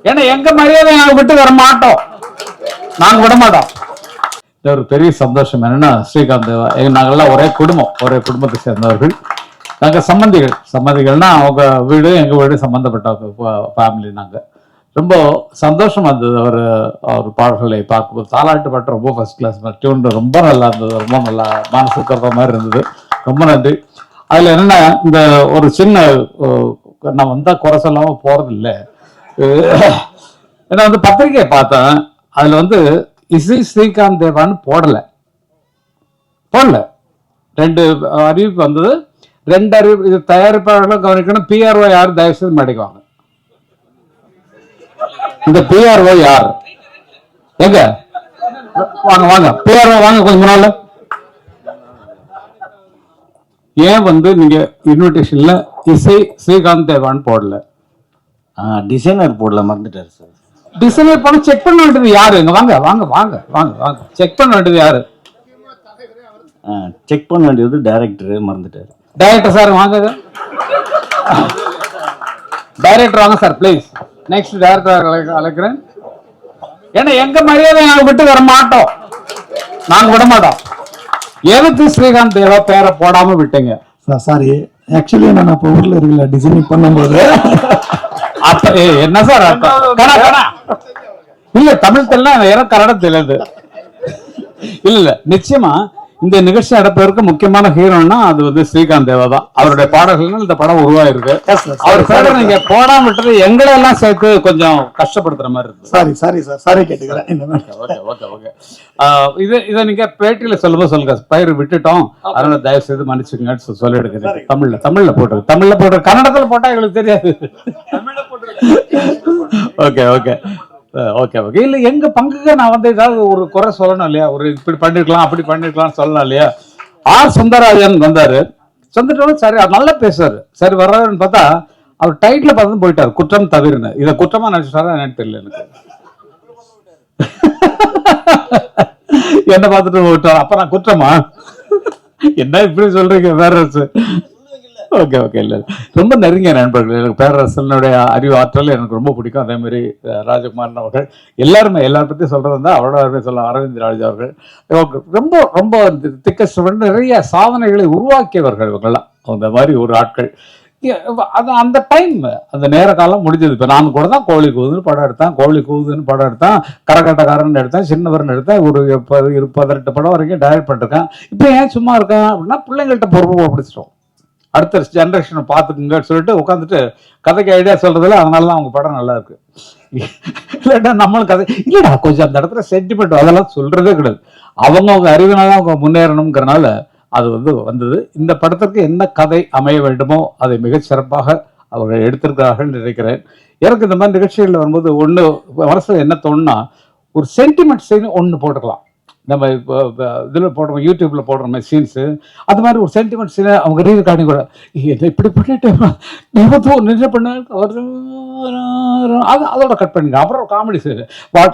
ஏன்னா எங்க மரியாதை நாங்க விட்டு வர மாட்டோம், நாங்க விட மாட்டோம். ஒரு பெரிய சந்தோஷம் என்னன்னா, ஸ்ரீகாந்த் நாங்கெல்லாம் ஒரே குடும்பத்தை சேர்ந்தவர்கள். நாங்க சம்பந்திகள்னா அவங்க வீடு எங்க வீடு சம்பந்தப்பட்ட ஃபேமிலி. நாங்க ரொம்ப சந்தோஷமா இருந்தது அவர் பாடல்களை பார்க்கும்போது. தாலாட்டு பாட்டு ரொம்ப ஃபர்ஸ்ட் கிளாஸ், டியூன் ரொம்ப நல்லா இருந்தது, ரொம்ப நல்லா மனசு தர்ற மாதிரி இருந்தது. ரொம்ப நன்றி. அதுல என்னன்னா, இந்த ஒரு சின்ன நான் வந்தா குறை சொல்லாம போறது இல்லை. ஏன்னா பத்திரிகையை பார்த்தேன், அதுல இசை ஸ்ரீகாந்த் தேவான்னு போடல. 2 அறிவிப்பு வந்தது. 2 அறிவிப்பு. இது தயாரிப்பாளர்களும் கவனிக்கணும். பிஆர்ஓ யார் தயவு செய்து மாட்டிக்குவாங்க. இந்த பிஆர்ஓ யார்? எங்க வாங்க வாங்க பிஆர்ஓ வாங்க கொஞ்சம் முன்னால. ஏன் நீங்க இன்விடேஷன்ல இசை ஸ்ரீகாந்த் தேவான்னு போடல? டிசைனர் போடல, மறந்துட்டாரு சார். டிசைனர் பண்ண செக் பண்ண வேண்டியது யாரு? வாங்க வாங்க வாங்க வாங்க வாங்க செக் பண்ண வேண்டியது யாரு? செக் பண்ண வேண்டியது டைரக்டர், மறந்துட்டாரு. டைரக்டர் சார் வாங்க. டைரக்டர் வாங்க சார் ப்ளீஸ். நெக்ஸ்ட் டைரக்டர் அழைக்கிறேன். ஏன்னா எங்க மரியாதை நாங்க விட்டு வர மாட்டோம், நாங்க விட மாட்டோம். எதுக்கு ஸ்ரீகாந்த் தேவா பேரை போடாம விட்டீங்க? சாரி, ஆக்சுவலி நான் அப்ப ஊர்ல இருக்கல, டிசைனிங் பண்ணும்போது. அப்ப என்ன சார் இல்ல தமிழ் தெரியல, எனக்கு கன்னடம் தெரியாது. இல்ல நிச்சயமா இந்த நிகழ்ச்சி நடப்பதற்கு முக்கியமான ஹீரோன்னா அது ஸ்ரீகாந்த் தேவா தான். அவருடைய பாடல்கள் இந்த படம் உருவாயிருக்கு. அவர் பேரை நீங்க போடாம விட்டது எங்களை எல்லாம் சேர்த்து கொஞ்சம் கஷ்டப்படுத்துற மாதிரி இருக்கு. சாரி சார், சாரி கேட்டுக்கிறேன். இதை நீங்க பேட்டியில சொல்லுங்க, பயிர் விட்டுட்டோம், அதனால தயவு செய்து மன்னிச்சுங்கன்னு சொல்லிடுங்க. தமிழ்ல போட்டு கன்னடத்துல போட்டா எங்களுக்கு தெரியாது. Okay okay okay okay. இல்ல எங்க பங்குக்கு நான் ஏதாவது ஒரு குறை சொல்லணும் இல்லையா? ஒரு இப்படி பண்ணிருக்கலாம் அப்படி பண்ணிருக்கலாம் சொல்லலாம் இல்லையா? ஆர் சுந்தரராஜன் வந்தாரு. சரி நல்லா பேசுறாரு. சரி வர்றாருன்னு பார்த்தா அவர் டைட்டில் பார்த்து போயிட்டாரு, குற்றம் தவிர்னு. இதை குற்றமா நினைச்சிட்டாரா எனக்கு தெரியல. எனக்கு என்ன பார்த்துட்டு போயிட்டாரு. அப்ப நான் குற்றமா? என்ன இப்படி சொல்றீங்க பேரரசு? Okay okay. இல்ல ரொம்ப நெருங்கிய நண்பர்கள். எனக்கு பேரரசனுடைய அறிவு ஆற்றல் எனக்கு ரொம்ப பிடிக்கும். அதே மாதிரி ராஜகுமாரன் அவர்கள் எல்லாருமே எல்லாரும் பத்தி சொல்றது அவரோட சொல்ல அரவிந்த் ராஜ் அவர்கள் ரொம்ப ரொம்ப திக்க நிறைய சாதனைகளை உருவாக்கியவர்கள் இவங்கெல்லாம். அந்த மாதிரி ஒரு ஆட்கள். அது அந்த டைம் அந்த நேர காலம் முடிஞ்சது. இப்ப நான் கூட தான் கோழி கூதுன்னு படம் எடுத்தேன், கரகட்டக்காரன் எடுத்தேன், சின்னவர்னு எடுத்தேன். ஒரு 18 படம் வரைக்கும் டைரக்ட் பண்ணிருக்கேன். இப்ப ஏன் சும்மா இருக்கேன் அப்படின்னா, பிள்ளைங்கள்ட்ட பொறுப்பு பிடிச்சிட்டோம். அடுத்த ஜெனரேஷனை பார்த்துக்குங்கன்னு சொல்லிட்டு உட்காந்துட்டு கதைக்கு ஐடியா சொல்றதுல அதனால அவங்க படம் நல்லா இருக்கு. இல்லடா நம்மளும் கதை இல்லடா கொஞ்சம் அந்த இடத்துல சென்டிமெண்ட் அதெல்லாம் சொல்றதே கிடையாது. அவங்க அறிவினால அவங்க முன்னேறணுங்கிறனால அது வந்தது. இந்த படத்திற்கு என்ன கதை அமைய வேண்டுமோ அதை மிகச் சிறப்பாக அவர்கள் எடுத்திருக்கிறார்கள் நினைக்கிறேன். எனக்கு இந்த மாதிரி நிகழ்ச்சிகள் வரும்போது ஒன்று மனசுல என்ன தோணுன்னா, ஒரு சென்டிமெண்ட் சீன் ஒன்று போட்டுக்கலாம். நம்ம இதில் போடுறோம், யூடியூப்ல போடுற மாதிரி சீன்ஸு, அது மாதிரி ஒரு சென்டிமெண்ட் சீனை அவங்க ரீகார்டிங் கூட என்ன இப்படி பண்ணிட்டு நின்று பண்ண அதோட கட் பண்ணிங்க. அப்புறம் காமெடி சீன்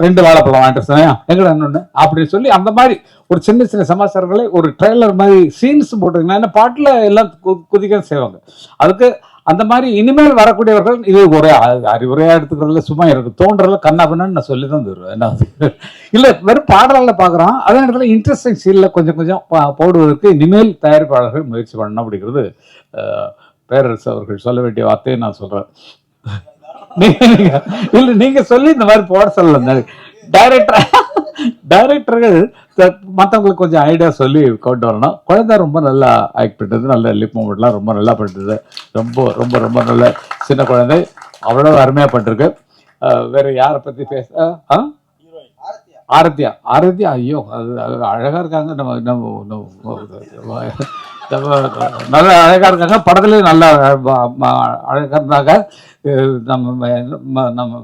2 வாழைப்பழம் வாங்கிட்டு எங்களை என்னொன்று அப்படின்னு சொல்லி அந்த மாதிரி ஒரு சின்ன சின்ன சமாச்சாரங்களை ஒரு ட்ரெய்லர் மாதிரி சீன்ஸ் போட்டுருங்கன்னா, என்ன பாட்டில் எல்லாம் குதிக்க செய்வாங்க. அதுக்கு அந்த மாதிரி இனிமேல் வரக்கூடியவர்கள் இது ஒரு அறிவுரையா எடுத்துக்கிறதுல சும்மா எனக்கு தோன்றல கண்ணாபண்ணு நான் சொல்லி தான் தருவேன். என்ன இல்லை வெறும் பாடலில் பார்க்குறோம், அதே நேரத்தில் இன்ட்ரெஸ்டிங் சீனில் கொஞ்சம் கொஞ்சம் போடுவதற்கு இனிமேல் தயாரிப்பாளர்கள் முயற்சி பண்ணணும் அப்படிங்கிறது பேரரசு அவர்கள் சொல்ல வேண்டிய வார்த்தையை நான் சொல்றேன். இல்லை நீங்க சொல்லி இந்த மாதிரி போட சொல்லல. டைரக்டர்கள் மற்றவங்களுக்கு கொஞ்சம் ஐடியா சொல்லி கொண்டு வரணும். குழந்தை ரொம்ப நல்லா ஆக்ட் பண்ணுறது, நல்ல லிப் மூமெண்ட்லாம் ரொம்ப நல்லா பண்ணுறது. ரொம்ப ரொம்ப ரொம்ப நல்ல சின்ன குழந்தை, அவ்வளோ அருமையாக பண்ணிருக்கு. வேற யாரை பற்றி பேச? ஆரத்தியா ஐயோ அது அழகா இருக்காங்க. நல்லா அழகா இருக்காங்க. படத்துலயும் நல்லா அழகா இருந்தாங்க. நம்ம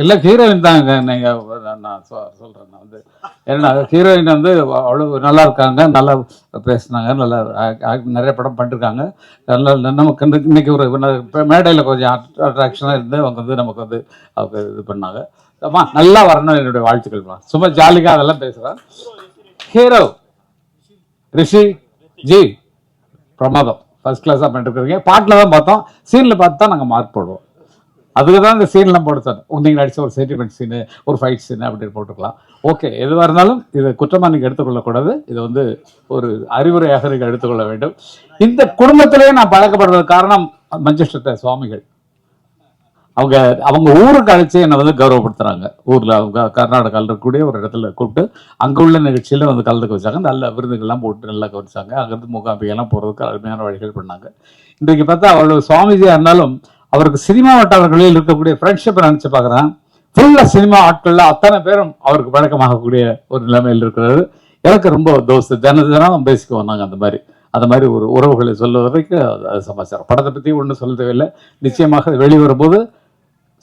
இல்ல ஹீரோயின் தாங்க. நீங்க நான் சொல்றேன் ஏன்னா ஹீரோயின் அவ்வளவு நல்லா இருக்காங்க, நல்லா பேசினாங்க, நல்லா நிறைய படம் பண்ணிருக்காங்க. நல்லா நமக்கு இன்னைக்கு ஒரு மேடையில் கொஞ்சம் அட்ராக்ஷனா இருந்து அவங்க நமக்கு அவங்க இது பண்ணாங்க. நல்லா வரணும் என்னுடைய வாழ்த்துக்கள். சும்மா ஜாலிக்கா அதெல்லாம் பேசுறேன். ஹீரோ ரிஷி ஜி பிரமாதம், ஃபர்ஸ்ட் கிளாஸா பண்ணிட்டு இருக்கீங்க. பாட்டில் தான் பார்த்தோம், சீன்ல பார்த்து தான் நாங்கள் மார்க் போடுவோம். அதுக்கு தான் இந்த சீன்லாம் போட சொன்னேன். நீங்கள் நடிச்ச ஒரு சென்டிமெண்ட் சீனு, ஒரு ஃபைட் சீனு அப்படின்னு போட்டுக்கலாம். ஓகே, எதுவாக இருந்தாலும் இது குற்றமாக நீங்கள் எடுத்துக்கொள்ளக்கூடாது. இது வந்து ஒரு அறிவுரையாக நீங்கள் எடுத்துக்கொள்ள வேண்டும். இந்த குடும்பத்திலேயே நான் பழக்கப்படுறதுக்கு காரணம் மஞ்சஷ்டத்தை சுவாமிகள். அவங்க ஊருக்கு அழைச்சி என்னை வந்து கௌரவப்படுத்துறாங்க. ஊரில் அவங்க கர்நாடகாவில் இருக்கக்கூடிய ஒரு இடத்துல கூப்பிட்டு அங்கே உள்ள நிகழ்ச்சியில் வந்து கலந்துக்க வச்சாங்க. நல்ல விருதுகள்லாம் போட்டு நல்லா கவனிச்சாங்க. அங்கேருந்து மூகாம்பிகெல்லாம் போகிறதுக்கு அருமையான வழிகள் பண்ணாங்க. இன்றைக்கு பார்த்தா அவ்வளோ சுவாமிஜியாக இருந்தாலும் அவருக்கு சினிமா வட்டாரங்களில் இருக்கக்கூடிய ஃப்ரெண்ட்ஷிப்பை நினச்சி பார்க்குறேன். ஃபுல்லாக சினிமா ஆட்களில் அத்தனை பேரும் அவருக்கு பழக்கமாகக்கூடிய ஒரு நிலைமையில் இருக்கிறது. எனக்கு ரொம்ப தோஸ்து, தினம் பேசிக்குவோம் நாங்கள். அந்த மாதிரி ஒரு உறவுகளை சொல்ல வரைக்கும் அது சமாச்சாரம். படத்தை பற்றி ஒன்றும் சொல்ல தேவையில்லை. நிச்சயமாக வெளிவரும்போது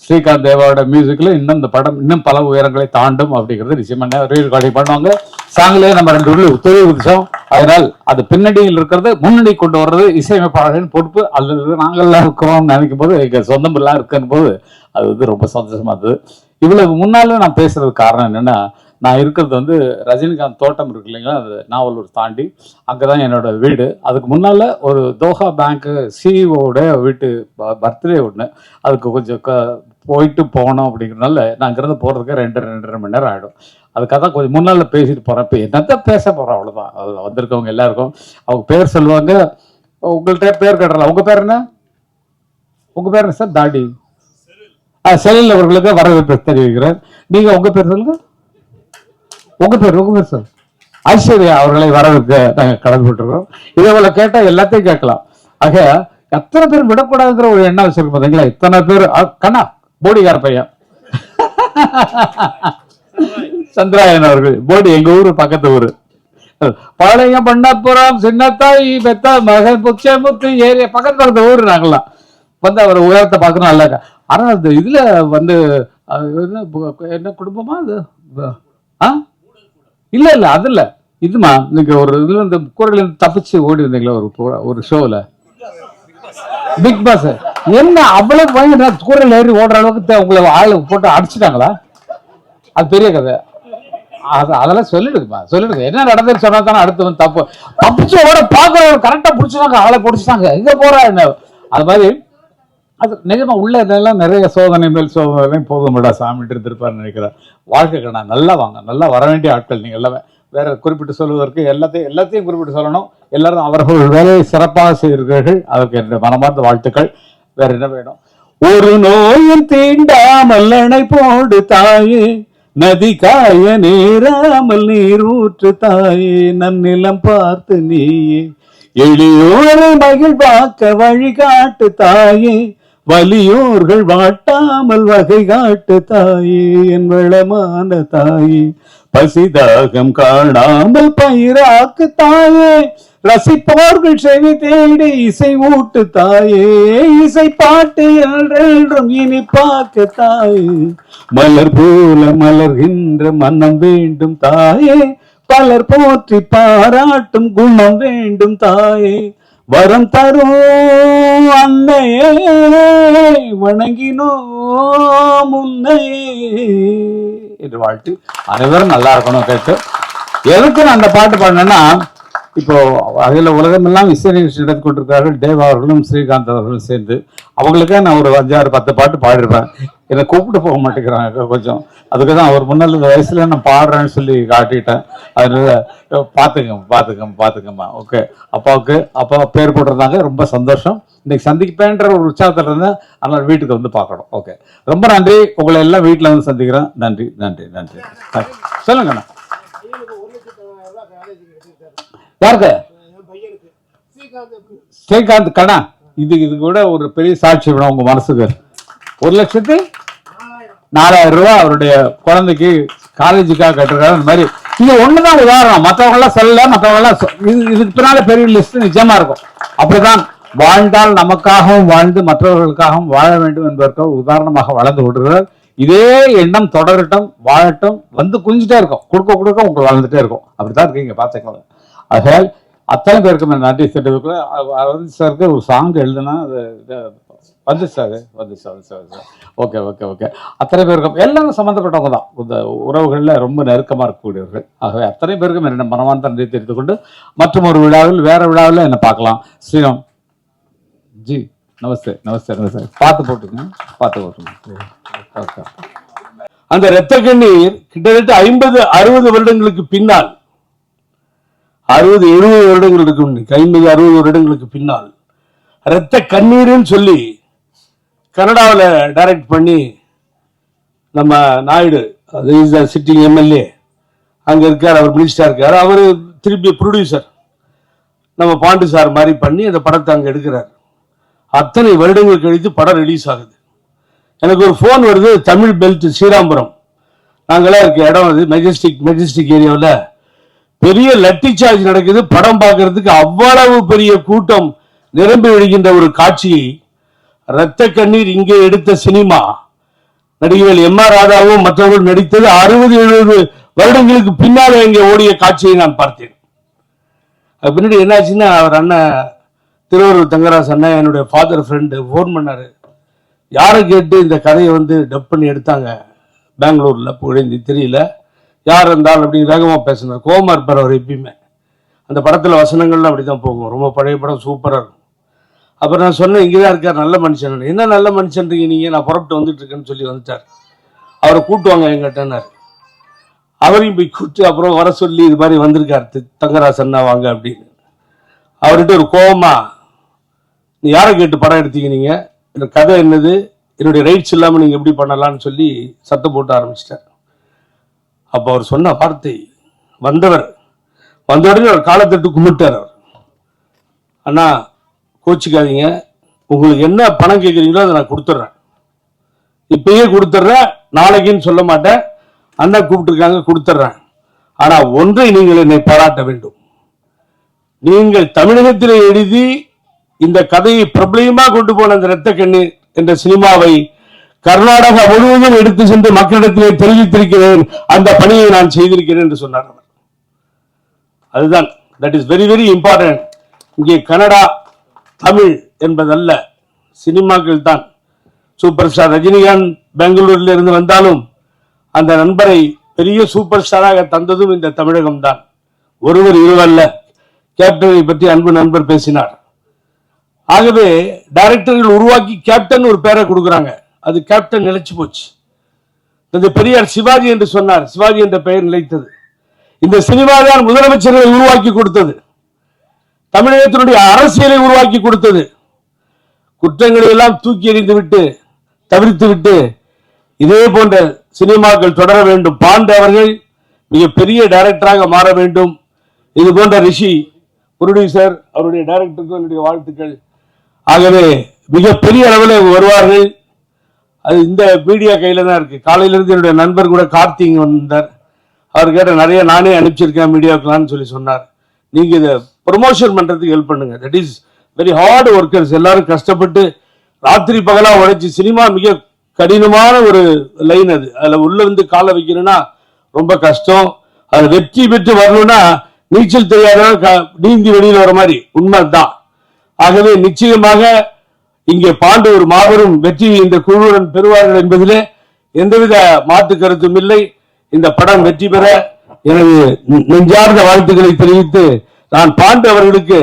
ஸ்ரீகாந்த் தேவாவோட மியூசிக்கில் இன்னும் இந்த படம் இன்னும் பல உயரங்களை தாண்டும் அப்படிங்கிறது நிச்சயமாக ரீரெக்கார்டிங் பண்ணுவாங்க. சாங்கிலே நம்ம 2 ஊரில் தொழில் உதிச்சோம். அதனால் அது பின்னணியில் இருக்கிறது, முன்னணி கொண்டு வர்றது இசையமைப்பாளர்களின் பொறுப்பு. அல்லது நாங்கள்லாம் இருக்கிறோம்னு நினைக்கும் போது, எங்கள் சொந்தமெல்லாம் இருக்குன்னு போது அது வந்து ரொம்ப சந்தோஷமா இருந்தது. இவ்வளவு முன்னாலும் நான் பேசுறதுக்கு காரணம் என்னன்னா, நான் இருக்கிறது வந்து ரஜினிகாந்த் தோட்டம் இருக்கு இல்லைங்களா, அது நாவலூர் தாண்டி அங்கே தான் என்னோட வீடு. அதுக்கு முன்னால் ஒரு தோஹா பேங்க்கு சிஇஓட வீட்டு பர்த்டே ஒன்று, அதுக்கு கொஞ்சம் போயிட்டு போனோம் அப்படிங்கிறதுனால நான் அங்கேருந்து போகிறதுக்கு 2-2.5 மணி நேரம் ஆகிடும். அதுக்காக தான் கொஞ்சம் முன்னால் பேசிட்டு போகிறேன். இப்போ என்னத்தான் பேச போகிறோம், அவ்வளோதான். அது வந்திருக்கவங்க எல்லாருக்கும் அவங்க பேர் சொல்லுவாங்க. உங்கள்கிட்ட பேர் கேட்டுறலாம். உங்கள் பேர் என்ன? உங்கள் பேர் என்ன சார்? தாடி செலில் அவர்களுக்கு வரவேற்பு தெரிவிக்கிறேன். நீங்கள் உங்கள் பேர் சொல்லுங்கள். உங்க பேர் சார்? ஐஸ்வர்யா அவர்களை வரவேற்க நாங்கள் கடமைப்பட்டிருக்கிறோம். இதே போல கேட்டால் எல்லாத்தையும் கேட்கலாம். ஆக எத்தனை பேர் விடக்கூடாதுங்கிற ஒரு எண்ணம் வச்சிருக்கோம் பார்த்தீங்களா? இத்தனை பேர். கண்ணா போடிகார பையன் சந்திராயன் அவர்கள், போடி எங்க ஊரு பக்கத்து ஊரு. பாளைய பண்ணப்புறம் சின்னத்தாய் பெத்த மகன் புச்சமுத்து ஏரியா பக்கத்து ஊரு. நாங்களாம் வந்து அவர் உயரத்தை பார்க்கணும் நல்லா. ஆனா அந்த இதுல வந்து என்ன குடும்பமா அது? இல்ல அது இல்ல, இதுமா நீங்க ஒரு இதுல இந்த குரல் தப்பிச்சு ஓடி வந்தீங்களா ஒரு ஷோல, பிக் பாஸ். என்ன அவ்வளவு பயங்கர குரல் ஏறி ஓடுற அளவுக்கு உங்களை ஆளு போட்டு அடிச்சுட்டாங்களா? அது பெரிய கதை. அதெல்லாம் சொல்லிடுங்க என்ன நடந்ததுன்னு சொன்னா தானே அடுத்து வந்து தப்பிச்சு ஓட பாக்குறவங்க கரெக்டா பிடிச்சிட்டாங்க, ஆளை பிடிச்சிட்டாங்க, இங்க போறா என்ன. அது மாதிரி அது நிஜமா உள்ள இதெல்லாம் நிறைய சோதனை மேல் சோதனை போதும்டா சாமிட்டு இருந்திருப்பாருன்னு நினைக்கிறேன். வாழ்க்கை கண்ணா நல்லா வாங்க, நல்லா வர வேண்டிய ஆட்கள் நீங்க எல்லாமே. வேற குறிப்பிட்டு சொல்வதற்கு எல்லாத்தையும் குறிப்பிட்டு சொல்லணும். எல்லாரும் அவர்கள் வேலையை சிறப்பாக செய்கிறீர்கள், அதற்கு என்னுடைய மனமார்ந்த வாழ்த்துக்கள். வேற என்ன வேணும்? ஒரு நோயும் தீண்டாமல் அணை போடு தாயே, நதி காய நேராமல் நீர் ஊற்று தாயே, நன்னிலம் பார்த்து நீயே எளியோரை மகிழ்வாக்க வழிகாட்டு தாயே, வலியோர்கள் வாட்டாமல் வகை காட்டு தாயே, என் வளமான தாயே, பசிதாகம் காணாமல் பயிராக்கு தாயே, ரசிப்போர்கள் செவி தேடி இசை ஊட்டு தாயே, இசை பாட்டு என்றென்றும் இனி பார்க்க தாயே, மலர் போல மலர்கின்ற மனம் வேண்டும் தாயே, பலர் போற்றி பாராட்டும் குணம் வேண்டும் தாயே, வரம் தரும் அன்னையே வணங்கினோம் உன்னையே என்று வாழ்த்து. அனைவரும் நல்லா இருக்கணும் கேட்டு. எதுக்கு நான் அந்த பாட்டு பாடினேன்னா, இப்போ அதில் உலகமெல்லாம் இசை நிகழ்ச்சி நடத்தி கொண்டிருக்கிறார்கள். தேவா அவர்களும் ஸ்ரீகாந்த் அவர்களும் சேர்ந்து அவங்களுக்கே நான் ஒரு 5-6-10 பாட்டு பாடிருப்பேன். என்னை கூப்பிட்டு போக மாட்டேங்கிறாங்க கொஞ்சம். அதுக்கு தான் அவர் முன்னால் இந்த வயசுல நான் பாடுறேன்னு சொல்லி காட்டிட்டேன். அதனால பார்த்துக்கம்மா. ஓகே, அப்பா பேர் போட்டிருந்தாங்க, ரொம்ப சந்தோஷம். இன்னைக்கு சந்திப்பேன்ற ஒரு உற்சாகத்தில் இருந்தேன். அதனால் வீட்டுக்கு வந்து பார்க்கணும். ஓகே, ரொம்ப நன்றி. உங்களை எல்லாம் வீட்டில் வந்து சந்திக்கிறேன். நன்றி. சொல்லுங்கண்ணா. யாருக்கு? ஸ்ரீகாந்த் கண்ணா, இது கூட ஒரு பெரிய சாட்சி வேணும் உங்க மனசுக்கு. 1,04,000 ரூபாய் அவருடைய குழந்தைக்கு காலேஜுக்காக கட்டுறாரு. அந்த மாதிரி இது ஒண்ணுதான் உதாரணம். மற்றவங்க எல்லாம் சொல்லல, மற்றவங்க எல்லாம் இதுக்கு பின்னால பெரிய லிஸ்ட் நிச்சயமா இருக்கும். அப்படிதான் வாழ்ந்தால் நமக்காகவும் வாழ்ந்து மற்றவர்களுக்காகவும் வாழ வேண்டும் என்பதற்காக உதாரணமாக வளர்ந்து கொண்டிருக்கிறார். இதே எண்ணம் தொடரட்டும், வாழட்டும், வந்து குஞ்சிட்டே இருக்கும். கொடுக்க உங்களுக்கு வளர்ந்துட்டே இருக்கும். அப்படித்தான் இருக்கீங்க, பார்த்துக்கோங்க. ஆகையால் அத்தனை பேருக்கும் நன்றி தெரிவித்துள்ள அரவிந்த் சாருக்கு ஒரு சாங் எழுதுனா அது வந்துச்சு. ஓகே. அத்தனை பேருக்கும் எல்லாரும் சம்மந்தப்பட்டவங்க தான். இந்த உறவுகளில் ரொம்ப நெருக்கமாக இருக்கக்கூடியவர்கள். ஆகவே அத்தனை பேருக்கும் என்னென்ன மனமார்ந்த நன்றி தெரிவித்துக் கொண்டு மற்றும் ஒரு விழாவில் வேற விழாவில் என்ன பார்க்கலாம். ஸ்ரீராம் ஜி நமஸ்தே நமஸ்தே நமஸ்தே. பார்த்து போட்டுங்க, பார்த்து போட்டுங்க. ஓகே. அந்த இரத்த கண்ணீர் கிட்டத்தட்ட 50-60 வருடங்களுக்கு பின்னால், 60-70 வருடங்களுக்கு 50-60 வருடங்களுக்கு பின்னால் இரத்த கண்ணீர்னு சொல்லி கனடாவில் டைரக்ட் பண்ணி நம்ம நாயுடு, அது இஸ் சிட்டிங் எம்எல்ஏ, அங்க இருக்கார், அவர் மினிஸ்டரா இருக்கார், அவர் திருப்பி ப்ரொடியூசர் நம்ம பாண்டு சார் மாதிரி பண்ணி அந்த படத்தை அங்க எடுக்கிறார். அத்தனை வருடங்கள் கழித்து படம் ரிலீஸ் ஆகுது. எனக்கு ஒரு ஃபோன் வருது, தமிழ் பெல்ட் ஸ்ரீராம்பரம், நாங்களாம் இருக்க இடம் அது, மெஜஸ்டிக் ஏரியாவில் பெரிய லட்டி சார்ஜ் நடக்குது. படம் பார்க்கறதுக்கு அவ்வளவு பெரிய கூட்டம் நிரம்பி விடுகின்ற ஒரு காட்சியை இரத்த கண்ணீர் இங்கே எடுத்த சினிமா நடிகர்கள் எம்.ஆர். ராதாவும் மற்றவர்கள் நடித்தது 60-70 வருடங்களுக்கு பின்னாலே இங்கே ஓடிய காட்சியை நான் பார்த்தேன். அது பின்னாடி என்னாச்சுன்னா, அவர் அண்ணன் திருவள்ளூர் தங்கராஜ் அண்ணன், என்னுடைய ஃபாதர் ஃப்ரெண்டு, ஃபோன் பண்ணாரு. யாரை கேட்டு இந்த கதையை டப் பண்ணி எடுத்தாங்க பெங்களூர்ல, புகழேந்தி தெரியல யார் இருந்தாலும் அப்படின்னு வேகமா பேசினார். கோவமா இருப்பார் அவர் எப்பயுமே. அந்த படத்துல வசனங்கள்லாம் அப்படிதான் போகும். ரொம்ப பழைய படம், சூப்பரா இருக்கும். அப்புறம் நான் சொன்னேன், இங்கதான் இருக்கார் நல்ல மனுஷன். என்ன நல்ல மனுஷன்றீங்க நீங்க, நான் புறப்பட்டு வந்துட்டு இருக்கேன்னு சொல்லி வந்துட்டார். அவரை கூட்டுவாங்க எங்கிட்டனார். அவரையும் போய் கூட்டு அப்புறம் வர சொல்லி இது மாதிரி வந்திருக்காரு தங்கராஜ் அண்ணா வாங்க அப்படின்னு. அவர்கிட்ட ஒரு கோவமா, நீ யாரை கேட்டு படம் எடுத்தீங்க, நீங்க இந்த கதை என்னது, என்னுடைய ரைட்ஸ் இல்லாம நீங்க எப்படி பண்ணலாம்னு சொல்லி சத்தம் போட்டு ஆரம்பிச்சிட்டார். அப்ப அவர் சொன்ன வார்த்தை, வந்த உடனே அவர் காலத்தட்டு கும்பிட்டார். அவர், அண்ணா கோச்சிக்காதீங்க, உங்களுக்கு என்ன பணம் கேட்குறீங்களோ அதை நான் கொடுத்துட்றேன், இப்பயே கொடுத்துட்றேன், நாளைக்குன்னு சொல்ல மாட்டேன், அண்ணா கூப்பிட்டுருக்காங்க கொடுத்துட்றேன். ஆனா ஒன்றை நீங்கள் என்னை பாராட்ட வேண்டும். நீங்கள் தமிழகத்தில் எழுதி இந்த கதையை பிரபலமா கொண்டு போன அந்த இரத்த கண்ணீர் என்ற சினிமாவை கர்நாடகா முழுவதும் எடுத்து சென்று மக்களிடத்திலே தெரிவித்திருக்கிறேன், அந்த பணியை நான் செய்திருக்கிறேன் என்று சொன்னார். அதுதான், that is very very important. இங்கே கனடா தமிழ் என்பதல்ல, சினிமாக்கள் தான். சூப்பர் ஸ்டார் ரஜினிகாந்த் பெங்களூரில் இருந்து வந்தாலும் அந்த நண்பரை பெரிய சூப்பர் ஸ்டாராக தந்ததும் இந்த தமிழகம் தான். ஒருவர் இருவல்ல. கேப்டனை பற்றி அன்பு நண்பர் பேசினார். ஆகவே டைரக்டர்கள் உருவாக்கி கேப்டன் ஒரு பேரை கொடுக்குறாங்க, அது கேப்டன் நிலைச்சு போச்சு. இந்த பெரியார் சிவாஜி என்று சொன்னார், சிவாஜி என்ற பெயர் நிலைத்தது. இந்த சினிமா தான் முதலமைச்சர்களை உருவாக்கி கொடுத்தது, தமிழகத்தினுடைய அரசியலை உருவாக்கி கொடுத்தது. குற்றங்களை எல்லாம் தூக்கி எறிந்து விட்டு, தவிர்த்து விட்டு இதே போன்ற சினிமாக்கள் தொடர வேண்டும். பாண்டு அவர்கள் மிகப்பெரிய டைரக்டராக மாற வேண்டும். இது போன்ற ரிஷி ப்ரொடியூசர், அவருடைய டைரக்டருக்கு என்னுடைய வாழ்த்துக்கள். ஆகவே மிகப்பெரிய அளவில் வருவார்கள். அது இந்த மீடியா கையில தான் இருக்கு. காலையிலிருந்து என்னுடைய நண்பர் கூட கார்த்திக் வந்தார். அவர் கேட்ட நிறைய நானே அனுப்பிச்சிருக்கேன் மீடியாக்கெல்லாம் சொல்லி சொன்னார். நீங்க இதை ப்ரொமோஷன் பண்றதுக்கு ஹெல்ப் பண்ணுங்க. That is very hard workers. எல்லாரும் கஷ்டப்பட்டு ராத்திரி பகலா உழைச்சி, சினிமா மிக கடினமான ஒரு லைன் அது. அதுல உள்ள வந்து காலை வைக்கணும்னா ரொம்ப கஷ்டம். அது வெற்றி பெற்று வரணும்னா நீச்சல் தெரியாத நீந்தி வெளியில் வர மாதிரி உண்மைதான். ஆகவே நிச்சயமாக இங்கே பாண்டு ஒரு மாபெரும் வெற்றி இந்த குழுவுடன் பெறுவார்கள் என்பதிலே எந்தவித மாற்று கருத்தும் இல்லை. இந்த படம் வெற்றி பெற எனது நெஞ்சார்ந்த வாழ்த்துக்களை தெரிவித்து, நான் பாண்டு அவர்களுக்கு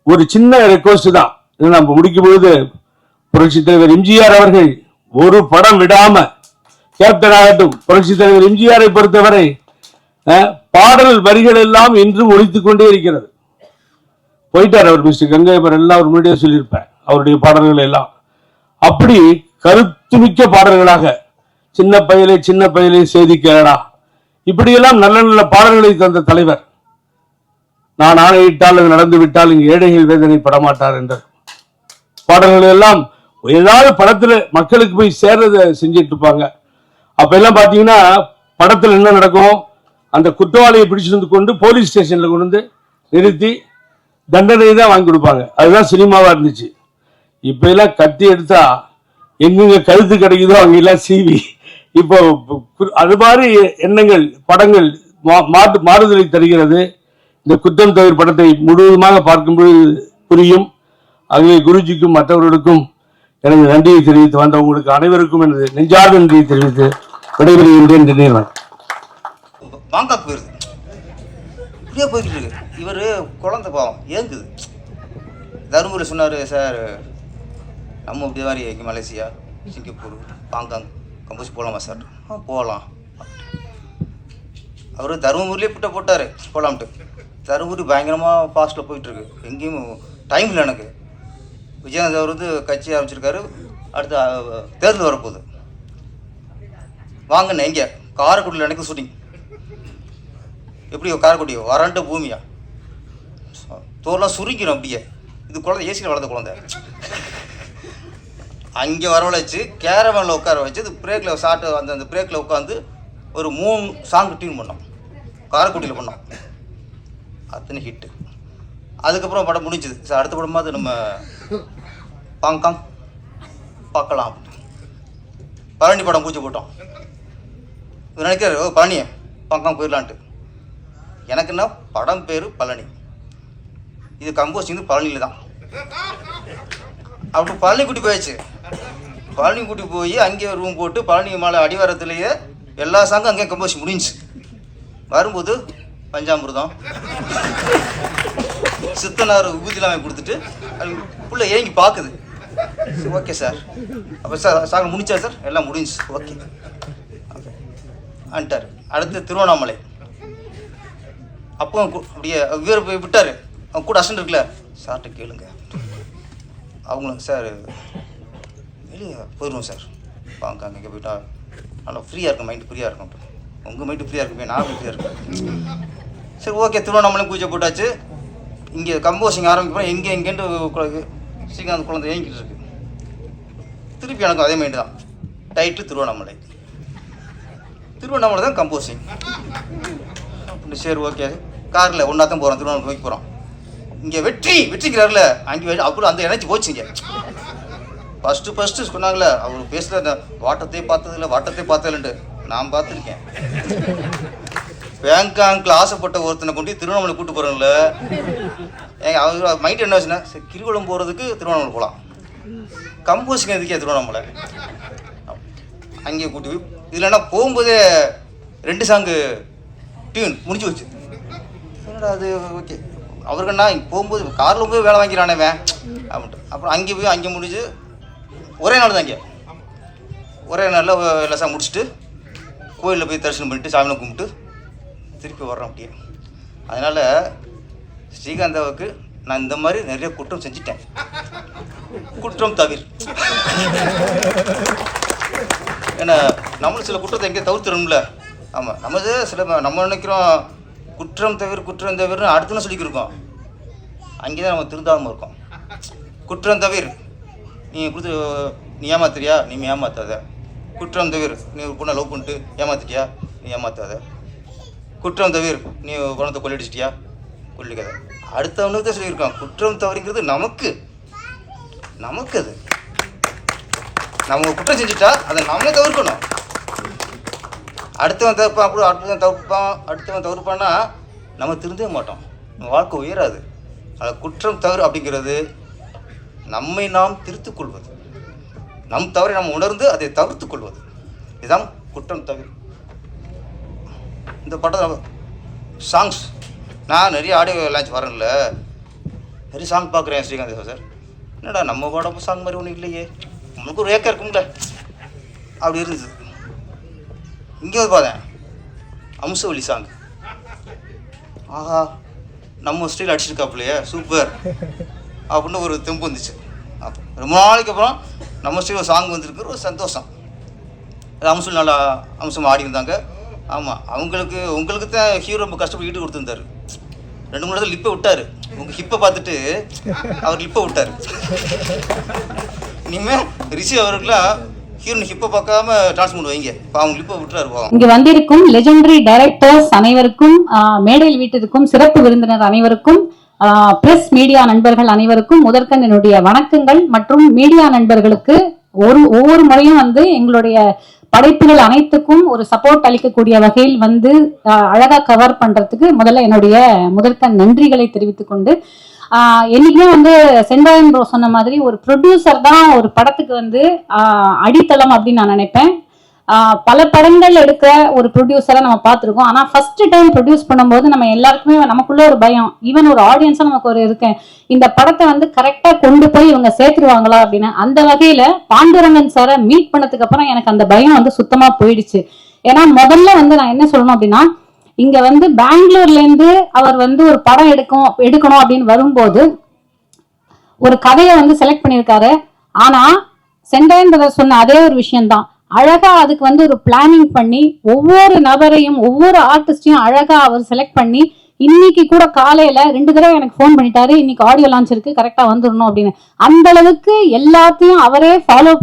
ஒரு சின்ன ரெக்வஸ்ட் தான். நம்ம முடிக்கும் பொழுது புரட்சி தலைவர் எம்ஜிஆர் அவர்கள் ஒரு படம் விடாம, கேப்டன் ஆகட்டும், புரட்சி தலைவர் எம்ஜிஆரை பொறுத்தவரை பாடல் வரிகள் எல்லாம் இன்றும் ஒலித்துக் கொண்டே இருக்கிறது. போயிட்டார் அவர், மிஸ்டர் கங்கையப்பர், எல்லாம் ஒரு முன்னாடியே சொல்லியிருப்பேன். அவருடைய பாடல்கள் எல்லாம் அப்படி கருத்துமிக்க பாடல்களாக, சின்ன பயலே செய்தி கேளடா, இப்படியெல்லாம் நல்ல நல்ல பாடல்களை தந்த தலைவர். நான் ஆணையிட்டால் அது நடந்து விட்டால் இங்கு ஏழைகள் வேதனை படமாட்டார் என்ற பாடல்கள் எல்லாம் ஏதாவது படத்துல மக்களுக்கு போய் சேர்றத செஞ்சிட்டு இருப்பாங்க. அப்ப எல்லாம் பாத்தீங்கன்னா படத்துல என்ன நடக்கும், அந்த குற்றவாளியை பிடிச்சிருந்து கொண்டு போலீஸ் ஸ்டேஷன்ல கொண்டு வந்து நிறுத்தி தண்டனை தான் வாங்கி கொடுப்பாங்க. அதுதான் சினிமாவா இருந்துச்சு. இப்ப எல்லாம் கத்தி எடுத்தா எங்க கழுத்து கிடைக்குதோ அங்க எல்லாம் சீவி, இப்போ அது மாதிரி எண்ணங்கள் படங்கள் மாறுதலை தருகிறது. இந்த குற்றம் தவிர படத்தை முழுவதுமாக பார்க்கும்போது புரியும். ஆகவே குருஜிக்கும் மற்றவர்களுக்கும் எனது நன்றியை தெரிவித்து வந்த உங்களுக்கு அனைவருக்கும் எனது நெஞ்சார்ந்த நன்றியை தெரிவித்து விடைபெறுகின்றேன். நினைவான் மாங்காய் போயிருது, இப்படியே போய்கிட்டு இருக்கு. இவர் குழந்தை பாவம் ஏங்குது. தருமபுரி சொன்னார், சார் நம்ம இப்படி மாதிரி இங்கே மலேசியா, சிங்கப்பூர், ஹாங்காங் கம்போஸ் போகலாமா சார்? போகலாம். அவர் தருமபுரியிலே போட்டார் போகலாம்ட்டு. தருமபுரி பயங்கரமாக ஃபாஸ்ட்டில் போயிட்டுருக்கு, எங்கேயும் டைம் இல்லை எனக்கு. விஜயகாந்த் அவர் வந்து கட்சி ஆரம்பிச்சிருக்காரு, அடுத்து தேர்தல் வரப்போகுது. வாங்கண்ணே எங்கே காரைக்குடியில் எனக்கு ஷூட்டிங். எப்படி காரைக்குடி வறண்ட பூமியா, தோரெலாம் சுருங்கிடும் அப்படியே. இது குழந்தை ஏசியில் வளர்ந்த குழந்தை. அங்கே வரவழைச்சு கேரவனில் உட்கார வச்சு இது பிரேக்கில் சாட்டு அந்த பிரேக்கில் உட்காந்து ஒரு 3 சாங் டியூன் பண்ணோம், காரைக்குடியில் பண்ணோம். அத்தனை ஹிட்டு. அதுக்கப்புறம் படம் முடிஞ்சுது. சார் அடுத்த படமாவது நம்ம பாங்காங் பார்க்கலாம். பழனி படம் பூஜை போட்டோம். இவர் நினைக்கிறாரு பழனி பாங்காங் போயிடலான்ட்டு. எனக்குன்னா படம் பேர் பழனி, இது கம்போசிங் பழனியில் தான். அப்படி பழனி கூட்டி போயாச்சு. பழனி கூட்டி போய் அங்கே ரூம் போட்டு பழனி மலை அடிவாரத்துலேயே எல்லா சாங்கும் அங்கேயே கம்போசிங் முடிஞ்சு. வரும்போது பஞ்சாமிர்தம் சித்தனார் ஊதிலாம் வாங்கி கொடுத்துட்டு அது புள்ள ஏங்கி பார்க்குது. ஓகே சார், அப்போ சார் சாங் முடிச்சா சார்? எல்லாம் முடிஞ்சு, ஓகே அன்ட்டார். அடுத்து திருவண்ணாமலை. அப்போ அப்படியே வீர போய் விட்டார். அவங்க கூட அசன் இருக்குல்ல, சார்கிட்ட கேளுங்க. அவங்களும் சார் வெளியே போயிடுவோம் சார், வாங்க அங்கே போயிட்டா நல்லா ஃப்ரீயாக இருக்கும், மைண்டு ஃப்ரீயாக இருக்கும். உங்கள் மைண்டு ஃப்ரீயாக இருக்குமே, நான் ஃப்ரீயாக இருக்கேன். சரி ஓகே, திருவண்ணாமலை பூஜை போட்டாச்சு. இங்கே கம்போசிங் ஆரம்பிக்கிறோம். எங்கேன்ட்டு ஸ்ரீகாந்த் குழந்தை ஏங்கிட்டு இருக்கு. திருப்பி எனக்கும் அதே மைண்டு தான். டைட்டில் திருவண்ணாமலை, திருவண்ணாமலை தான் கம்போசிங். சரி ஓகே, காரில் ஒன்றா தான் போகிறோம், திருவண்ணாமலை நோக்கி போகிறோம். இங்கே வெற்றிக்கிறார்ல, அங்கே அப்புறம் அந்த எனர்ஜி போச்சுங்க. ஃபஸ்ட்டு சொன்னாங்களே, அவர் பேசுகிற அந்த வாட்டத்தை பார்த்ததில்லைன்ட்டு நான் பார்த்துருக்கேன். பேங்காங்கில் ஆசைப்பட்ட ஒருத்தனை கொண்டு திருவண்ணாமலை கூப்பிட்டு போகிறோம்ல, அவர் மைண்ட் என்ன ஆச்சுன்னா, சரி கிரிவலம் போகிறதுக்கு திருவண்ணாமலை போகலாம், கம்போசிங் எதுக்கே திருவண்ணாமலை அங்கேயே கூட்டி போய். இல்லைன்னா போகும்போதே 2 சாங்கு டியூன் முடிஞ்சு வச்சு. என்னடா அது, ஓகே அவருக்குன்னா இங்கே போகும்போது காரில் போய் வேலை வாங்கிறானேவன் அப்படின்ட்டு. அப்புறம் அங்கே போய் அங்கே முடிஞ்சு ஒரே நாள் தான். இங்கே ஒரே நாளில் எல்லா சாங் முடிச்சுட்டு கோயிலில் போய் தரிசனம் பண்ணிட்டு சாமியை கும்பிட்டு திருப்பி வர்றோம் அப்படியே. அதனால் ஸ்ரீகாந்தாவுக்கு நான் இந்த மாதிரி நிறைய குற்றம் செஞ்சுட்டேன். குற்றம் தவிர ஏன்னா நம்மளும் சில குற்றத்தை எங்கேயும் தவிர்த்துறோம்ல. ஆமாம், நம்ம நினைக்கிறோம் குற்றம் தவிர்னு அடுத்துன்னு சொல்லிக்கிருக்கோம். அங்கே தான் நம்ம திருந்தாமல் இருக்கோம். குற்றம் தவிர நீ ஏமாத்துறியா, நீ ஏமாத்தாத. குற்றம் தவிர நீ ஒரு பொண்ணை லவ் பண்ணிட்டு ஏமாத்திட்டியா, நீ ஏமாத்தாத. குற்றம் தவிர நீ குணத்தை கொள்ளிடிச்சிட்டியா, கொள்ளிக்காத. அடுத்தவனுக்கு தான் சொல்லியிருக்கோம். குற்றம் தவறுங்கிறது நமக்கு அது நம்ம குற்றம் செஞ்சுட்டா அதை நம்மளே தவிர்க்கணும். அடுத்தவன் தவிர்ப்பான், அப்படி அடுத்தவன் தவிர்ப்பான்னா நம்ம திருந்தவே மாட்டோம், நம்ம வாழ்க்கை உயராது. அது குற்றம் தவறு அப்படிங்கிறது நம்மை நாம் திருத்திக் கொள்வது, நம் தவறை நம்ம உணர்ந்து அதை தவிர்த்து கொள்வது, இதுதான் குற்றம் தவிர. இந்த படம் சாங்ஸ் நான் நிறைய ஆடியோ லான்ச் வரேன்ல, நிறைய சாங் பார்க்குறேன் ஸ்ரீகாந்த் சார். என்னடா நம்ம படம் சாங் மாதிரி ஒன்றும் இல்லையே, நம்மளுக்கு ஒரு ஏக்கா இருக்கும்ல அப்படி இருந்துச்சு. இங்கே வந்து பார்த்தேன் அம்சவல்லி சாங். ஆஹா, நம்ம ஸ்டைல் அடிச்சிருக்காப்புலையே, சூப்பர் அப்படின்னு ஒரு தெம்பு வந்துச்சு. ரொம்ப நாளைக்கு அப்புறம் நம்ம ஸ்டைல் ஒரு சாங் வந்துருக்கு, ஒரு சந்தோஷம். அம்சம் நல்லா அம்சம் ஆடி இருந்தாங்க. ஆமாம், உங்களுக்கு தான் ஹீரோ ரொம்ப கஷ்டப்பட்டு ஈடு கொடுத்துருந்தாரு. 2-3 இடத்துல லிப்பை விட்டார். உங்கள் ஹிப்பை பார்த்துட்டு அவர் லிப்பை விட்டார். இனிமேல் ரிஷி அவருக்குலாம் ஹீரோயின் ஹிப்பை பார்க்காம டிரான்ஸ்மெண்ட் வைங்க, அவங்க லிப்பை விட்டுறாரு. இங்கே வந்திருக்கும் லெஜெண்டரி டைரக்டர்ஸ் அனைவருக்கும், மேடையில் வீட்டிற்கும் சிறப்பு விருந்தினர் அனைவருக்கும், பிரஸ் மீடியா நண்பர்கள் அனைவருக்கும் முதற்கண் என்னுடைய வணக்கங்கள். மற்றும் மீடியா நண்பர்களுக்கு ஒவ்வொரு முறையும் எங்களுடைய படைப்புகள் அனைத்துக்கும் ஒரு சப்போர்ட் அளிக்கக்கூடிய வகையில் அழகா கவர் பண்றதுக்கு முதல்ல என்னுடைய முதற்கண் நன்றிகளை தெரிவித்துக் கொண்டு, என்னைக்குமே சென்றாயன் ப்ரோ சொன்ன மாதிரி ஒரு ப்ரொடியூசர் தான் ஒரு படத்துக்கு அடித்தளம் அப்படின்னு நான் நினைப்பேன். பல படங்கள் எடுக்க ஒரு ப்ரொடியூசரை நம்ம பார்த்துருக்கோம். ஆனா ஃபர்ஸ்ட் டைம் ப்ரொடியூஸ் பண்ணும்போது நம்ம எல்லாருக்குமே நமக்குள்ள ஒரு பயம், ஈவன் ஒரு ஆடியன்ஸா நமக்கு ஒரு இருக்கேன், இந்த படத்தை வந்து கரெக்டா கொண்டு போய் இவங்க சேர்த்துருவாங்களா அப்படின்னு. அந்த வகையில பாண்டுரங்கன் சாரை மீட் பண்ணதுக்கு அப்புறம் எனக்கு அந்த பயம் வந்து சுத்தமா போயிடுச்சு. ஏன்னா முதல்ல வந்து நான் என்ன சொல்லணும் அப்படின்னா, இங்க வந்து பெங்களூர்ல இருந்து அவர் வந்து ஒரு படம் எடுக்கணும் அப்படின்னு வரும்போது ஒரு கதையை வந்து செலக்ட் பண்ணியிருக்காரு. ஆனா சென்டாயன் பிரதர் சொன்ன அதே ஒரு விஷயம்தான், அழகா அதுக்கு வந்து ஒரு பிளானிங் பண்ணி ஒவ்வொரு நபரையும் ஒவ்வொரு ஆர்டிஸ்டையும் அழகா அவர் செலக்ட் பண்ணி இன்னைக்கு கூட காலையில 2 தடவை எனக்கு ஃபோன் பண்ணிட்டாரு, இன்னைக்கு ஆடியோ லான்ச் இருக்கு, கரெக்டா வந்துடணும் அப்படின்னு. அந்த அளவுக்கு எல்லாத்தையும் அவரே ஃபாலோ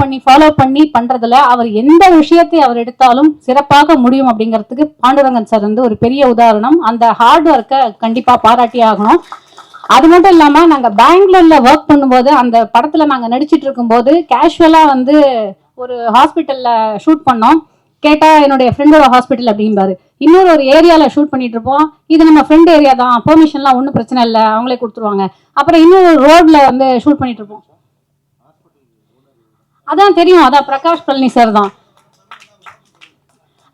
பண்ணி பண்றதுல அவர் எந்த விஷயத்தை அவர் எடுத்தாலும் சிறப்பாக முடியும் அப்படிங்கிறதுக்கு பாண்டுரங்கன் சார் வந்து ஒரு பெரிய உதாரணம். அந்த ஹார்ட் ஒர்க்கை கண்டிப்பா பாராட்டி ஆகணும். அது மட்டும் இல்லாம நாங்க பெங்களூர்ல ஒர்க் பண்ணும்போது அந்த படத்துல நாங்க நடிச்சிட்டு இருக்கும்போது கேஷுவலா வந்து ஒரு ஹாஸ்பிட்டல்ல ஷூட் பண்ணோம். கேட்டா என்னுடைய ஃப்ரெண்டோட ஹாஸ்பிட்டல் அப்படிம்பாரு. இன்னொரு ஒரு ஏரியால ஷூட் பண்ணிட்டு இருப்போம், இது நம்ம ஃப்ரெண்ட் ஏரியா தான், பெர்மிஷன்லாம் ஒன்றும் பிரச்சனை இல்லை, அவங்களே கொடுத்துருவாங்க. அப்புறம் இன்னொரு ரோட்ல வந்து ஷூட் பண்ணிட்டு இருப்போம், அதான் தெரியும், அதான் பிரகாஷ் பழனி சார் தான்.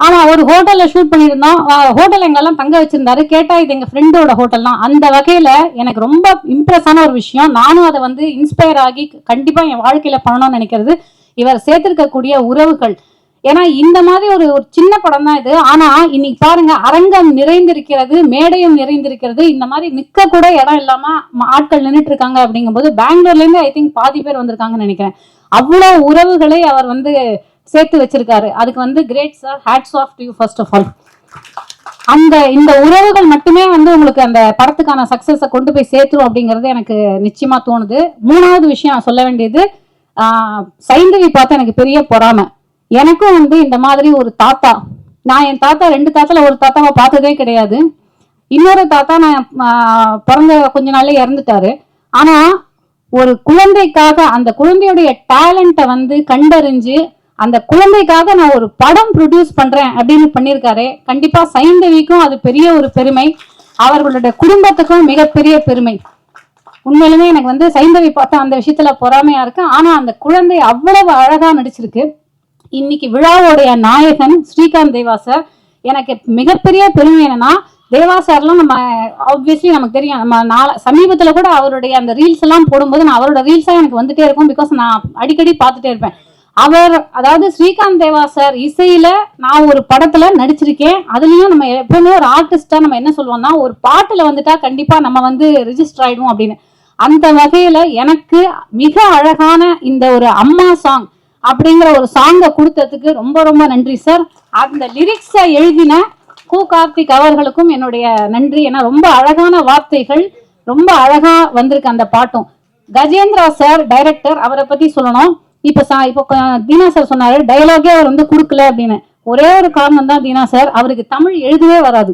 ஆமா, ஒரு ஹோட்டல்ல ஷூட் பண்ணியிருந்தோம், ஹோட்டல் எங்கெல்லாம் தங்க வச்சிருந்தாரு, கேட்டா இது எங்க ஃப்ரெண்டோட ஹோட்டல் தான். அந்த வகையில எனக்கு ரொம்ப இம்ப்ரெஸ் ஆன ஒரு விஷயம், நானும் அதை வந்து இன்ஸ்பயர் ஆகி கண்டிப்பா என் வாழ்க்கையில பண்ணணும்னு நினைக்கிறது இவர் சேர்த்திருக்கக்கூடிய உறவுகள். ஏன்னா இந்த மாதிரி ஒரு சின்ன படம் தான் இது, ஆனா இன்னைக்கு பாருங்க அரங்கம் நிறைந்திருக்கிறது, மேடையும் நிறைந்திருக்கிறது, இந்த மாதிரி நிக்க கூட இடம் இல்லாம ஆட்கள் நின்றுட்டு இருக்காங்க. அப்படிங்கும்போது பெங்களூர்ல இருந்து ஐ திங்க் பாதி பேர் வந்திருக்காங்கன்னு நினைக்கிறேன். அவ்வளவு உறவுகளை அவர் வந்து சேர்த்து வச்சிருக்காரு. அதுக்கு வந்து great sir, hats off to you first of all. இந்த உறவுகள் மட்டுமே வந்து உங்களுக்கு அந்த படத்துக்கான சக்சஸை கொண்டு போய் சேர்த்துரும் அப்படிங்கிறது எனக்கு நிச்சயமா தோணுது. 3வது விஷயம் நான் சொல்ல வேண்டியது, சைந்தவி பார்த்து எனக்கு பெரிய பொறாமை. எனக்கும் வந்து இந்த மாதிரி ஒரு தாத்தா, நான் என் தாத்தா 2 தாத்தால ஒரு தாத்தாவை பார்த்ததே கிடையாது. இன்னொரு தாத்தா நான் பிறந்த கொஞ்ச நாள்ல இறந்துட்டாரு. ஆனா ஒரு குழந்தைக்காக அந்த குழந்தையுடைய டேலண்ட்டை வந்து கண்டறிஞ்சு அந்த குழந்தைக்காக நான் ஒரு படம் ப்ரொடியூஸ் பண்றேன் அப்படின்னு பண்ணியிருக்காரு. கண்டிப்பா சைந்தவிக்கும் அது பெரிய ஒரு பெருமை, அவர்களுடைய குடும்பத்துக்கும் மிகப்பெரிய பெருமை. உண்மையிலுமே எனக்கு வந்து சைந்தவி பார்த்தா அந்த விஷயத்துல பொறாமையா இருக்கு. ஆனா அந்த குழந்தை அவ்வளவு அழகா நடிச்சிருக்கு. இன்னைக்கு விழாவுடைய நாயகன் ஸ்ரீகாந்த் தேவா சார், எனக்கு மிகப்பெரிய பெருமை என்னன்னா, தேவா சார்லாம் நம்ம ஆப்வியஸ்லி நமக்கு தெரியும், நம்ம சமீபத்துல கூட அவருடைய அந்த ரீல்ஸ் எல்லாம் போடும்போது நான் அவரோட ரீல்ஸா எனக்கு வந்துட்டே இருக்கும், பிகாஸ் நான் அடிக்கடி பார்த்துட்டே இருப்பேன். அவர் அதாவது ஸ்ரீகாந்த் தேவா சார் இசையில நான் ஒரு படத்துல நடிச்சிருக்கேன். அதுலயும் நம்ம எப்பவுமே ஒரு ஆர்டிஸ்டா நம்ம என்ன சொல்லுவோம்னா, ஒரு பாட்டுல வந்துட்டா கண்டிப்பா நம்ம வந்து ரெஜிஸ்டர் ஆயிடுவோம் அப்படின்னு. அந்த வகையில எனக்கு மிக அழகான இந்த ஒரு அம்மா சாங் அப்படிங்கிற ஒரு சாங்கை கொடுத்ததுக்கு ரொம்ப ரொம்ப நன்றி சார். அந்த லிரிக்ஸை எழுதின கு கார்த்திக் அவர்களுக்கும் என்னுடைய நன்றி. ஏன்னா ரொம்ப அழகான வார்த்தைகள், ரொம்ப அழகா வந்திருக்கு அந்த பாட்டும். கஜேந்திரா சார் டைரக்டர், அவரை பத்தி சொல்லணும். இப்போ தீனா சார் சொன்னாரு டயலாகே அவர் வந்து கொடுக்கல அப்படின்னு. ஒரே ஒரு காரணம் தான் தீனா சார், அவருக்கு தமிழ் எழுதவே வராது.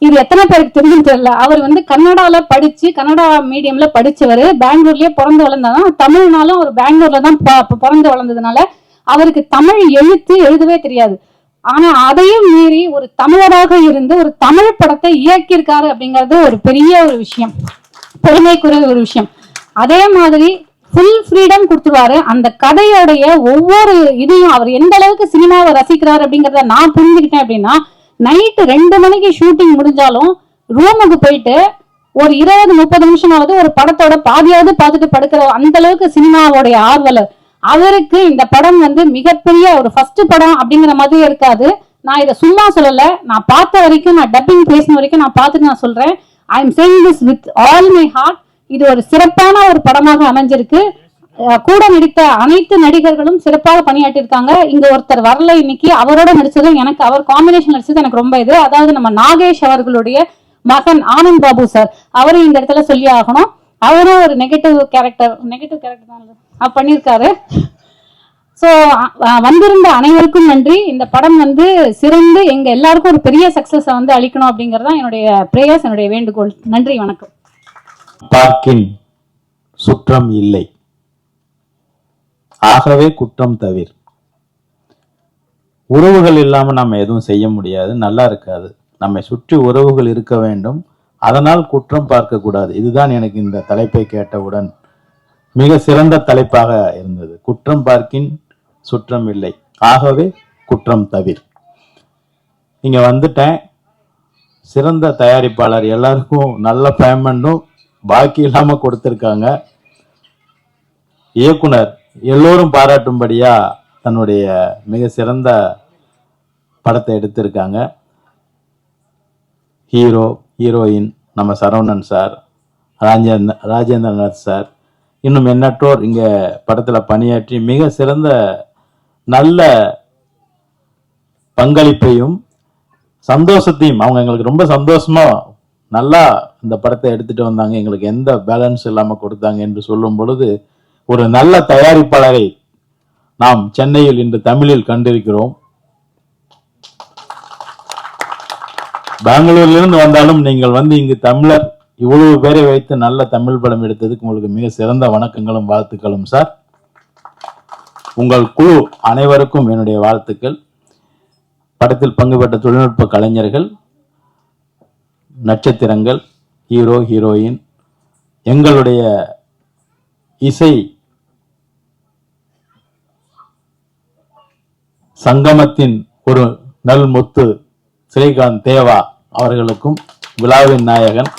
இது எத்தனை பேருக்கு தெரியும் தெரியல. அவர் வந்து கன்னடால படிச்சு, கன்னடா மீடியம்ல படிச்சவர், பெங்களூர்லயே பிறந்து வளர்ந்தாலும், தமிழ்னாலும் அவர் பெங்களூர்ல தான் பிறந்து வளர்ந்ததுனால அவருக்கு தமிழ் எழுதவே தெரியாது. ஆனா அதையும் மீறி ஒரு தமிழராக இருந்து ஒரு தமிழ் படத்தை இயக்கியிருக்காரு அப்படிங்கிறது ஒரு பெரிய ஒரு விஷயம், பெருமைக்குரிய ஒரு விஷயம். அதே மாதிரி ஃபுல் ஃப்ரீடம் கொடுத்துருவாரு. அந்த கதையோடைய ஒவ்வொரு இதையும் அவர் எந்த அளவுக்கு சினிமாவை ரசிக்கிறாரு அப்படிங்கிறத நான் புரிஞ்சுக்கிட்டேன். அப்படின்னா நைட்டு 2 மணிக்கு ஷூட்டிங் முடிஞ்சாலும் ரூமுக்கு போயிட்டு ஒரு 20-30 நிமிஷமாவது ஒரு படத்தோட பாதியாவது பார்த்துட்டு படுக்கிற அந்த அளவுக்கு சினிமாவோடைய ஆர்வலர். அவருக்கு இந்த படம் வந்து மிகப்பெரிய ஒரு ஃபர்ஸ்ட் படம் அப்படிங்கிற மாதிரி இருக்காது. நான் இதை சும்மா சொல்லல, நான் பார்த்த வரைக்கும், நான் டப்பிங் பேசின வரைக்கும் நான் பார்த்துட்டு நான் சொல்றேன், I am saying this with all my heart. இது ஒரு சிறப்பான ஒரு படமாக அமைஞ்சிருக்கு. கூட நடித்த அனைத்து நடிகர்களும் சிறப்பாக பணியாற்றிருக்காங்க. இங்க ஒருத்தர் வரல இன்னைக்கு, அவரோட நடிச்சதும் எனக்கு, அவர் காம்பினேஷன் நடிச்சது எனக்கு ரொம்ப இது. அதாவது நம்ம நாகேஷ் அவர்களுடைய மகன் ஆனந்த் பாபு சார், அவரும் இந்த இடத்துல சொல்லி ஆகணும். அவரும் ஒரு நெகட்டிவ் கேரக்டர் தான் பண்ணியிருக்காரு. ஸோ வந்திருந்த அனைவருக்கும் நன்றி. இந்த படம் வந்து சிறந்து எங்க எல்லாருக்கும் ஒரு பெரிய சக்சஸை வந்து அளிக்கணும் அப்படிங்கறதான் என்னுடைய பிரேயர்ஸ், என்னுடைய வேண்டுகோள். நன்றி, வணக்கம். பார்க்கின் சுற்றம் இல்லை, ஆகவே குற்றம் தவிர. உறவுகள் இல்லாம நம்ம எதுவும் செய்ய முடியாது, நல்லா இருக்காது. நம்மை சுற்றி உறவுகள் இருக்க வேண்டும், அதனால் குற்றம் பார்க்க கூடாது. இதுதான் எனக்கு இந்த தலைப்பை கேட்டவுடன் மிக சிறந்த தலைப்பாக இருந்தது. குற்றம் பார்க்கின் சுற்றம் இல்லை, ஆகவே குற்றம் தவிர். இங்க வந்துட்டேன், சிறந்த தயாரிப்பாளர் எல்லாருக்கும் நல்ல பேமெண்ட்டும் பாக்கி இல்லாம கொடுத்திருக்காங்க. இயக்குனர் எல்லோரும் பாராட்டும்படியா தன்னுடைய மிக சிறந்த படத்தை எடுத்திருக்காங்க. ஹீரோ, ஹீரோயின் நம்ம சரவணன் சார், ராஜேந்திரநாத் சார், இன்னும் எண்ணற்றோர் இங்க படத்துல பணியாற்றி மிக சிறந்த நல்ல பங்களிப்பையும் சந்தோஷத்தையும், அவங்க எங்களுக்கு ரொம்ப சந்தோஷமா நல்லா இந்த படத்தை எடுத்துட்டு வந்தாங்க, எங்களுக்கு எந்த பேலன்ஸ் இல்லாம கொடுத்தாங்க என்று சொல்லும் பொழுது ஒரு நல்ல தயாரிப்பாளரை நாம் சென்னையில் இன்று தமிழில் கண்டிருக்கிறோம். பெங்களூரிலிருந்து வந்தாலும் நீங்கள் வந்து இங்கு தமிழர் இவ்வளவு பேரை வைத்து நல்ல தமிழ் படம் எடுத்ததுக்கு உங்களுக்கு மிக சிறந்த வணக்கங்களும் வாழ்த்துக்களும் சார். உங்கள் குழு அனைவருக்கும் என்னுடைய வாழ்த்துக்கள். படத்தில் பங்கு பெற்ற தொழில்நுட்ப கலைஞர்கள், நட்சத்திரங்கள், ஹீரோ, ஹீரோயின், எங்களுடைய இசை சங்கமத்தின் ஒரு நல் முத்து ஸ்ரீகாந்த் தேவா அவர்களுக்கும், விழாவின் நாயகன்.